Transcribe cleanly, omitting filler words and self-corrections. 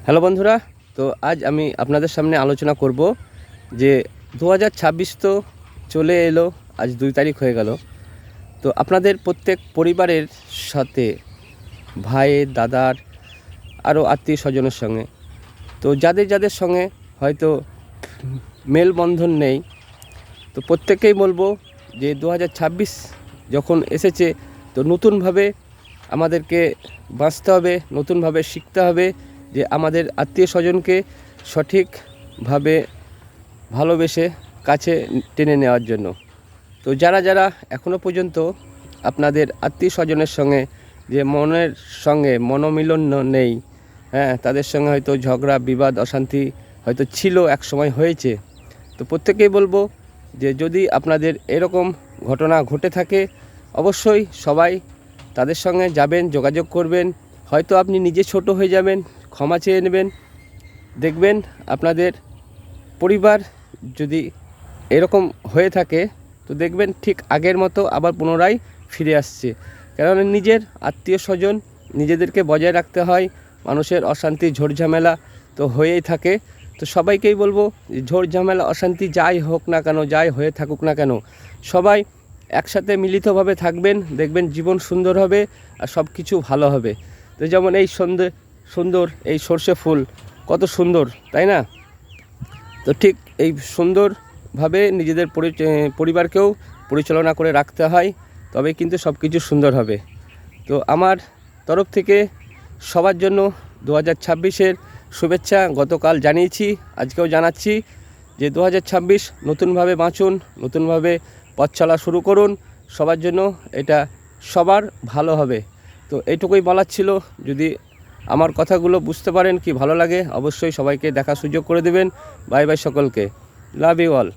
Hello বন্ধুরা, তো আজ আমি আপনাদের সামনে আলোচনা করব যে 2026 তো চলে এলো, আজ 2 তারিখ হয়ে গেল। তো আপনাদের প্রত্যেক পরিবারের সাথে ভাইয়ের, দাদার, আরও আত্মীয় স্বজনের সঙ্গে, তো যাদের যাদের সঙ্গে হয়তো মেলবন্ধন নেই, তো প্রত্যেকেই বলবো যে 2026 যখন এসেছে, তো নতুনভাবে আমাদেরকে বাঁচতে হবে, নতুনভাবে শিখতে হবে যে আমাদের আত্মীয় স্বজনকে সঠিকভাবে ভালোবেসে কাছে টেনে নেওয়ার জন্য। তো যারা যারা এখনও পর্যন্ত আপনাদের আত্মীয় স্বজনের সঙ্গে যে মনের সঙ্গে মনোমিলন নেই, তাদের সঙ্গে হয়তো ঝগড়া, বিবাদ, অশান্তি হয়তো ছিল, এক সময় হয়েছে, তো প্রত্যেকেই বলবো যে যদি আপনাদের এরকম ঘটনা ঘটে থাকে, অবশ্যই সবাই তাদের সঙ্গে যাবেন, যোগাযোগ করবেন। হয়তো আপনি নিজে ছোট হয়ে যাবেন, ক্ষমা চেয়ে নেবেন, দেখবেন আপনাদের পরিবার যদি এরকম হয়ে থাকে, তো দেখবেন ঠিক আগের মতো আবার পুনরায় ফিরে আসছে। কেননা নিজের আত্মীয় স্বজন নিজেদেরকে বজায় রাখতে হয়। মানুষের অশান্তি, ঝড়ঝামেলা তো হয়েই থাকে। তো সবাইকেই বলবো ঝড়ঝামেলা, অশান্তি যাই হোক না কেন, যাই হয়ে থাকুক না কেন, সবাই একসাথে মিলিতভাবে থাকবেন, দেখবেন জীবন সুন্দর হবে আর সব কিছু ভালো হবে। তো যেমন এই সুন্দর এই সর্ষে ফুল কত সুন্দর, তাই না? তো ঠিক এই সুন্দরভাবে নিজেদের পরিবারকেও পরিচালনা করে রাখতে হয়, তবে কিন্তু সব কিছু সুন্দর হবে। তো আমার তরফ থেকে সবার জন্য 2026-এর শুভেচ্ছা গতকাল জানিয়েছি, আজকেও জানাচ্ছি যে 2026 নতুনভাবে বাঁচুন, নতুনভাবে পথ চলা শুরু করুন, সবার জন্য এটা সবার ভালো হবে। তো এইটুকুই বলার ছিল। যদি আমার কথাগুলো বুঝতে পারেন, কি ভালো লাগে, অবশ্যই সবাইকে দেখার সুযোগ করে দেবেন। বাই বাই সকলকে, লাভ ইউ অল।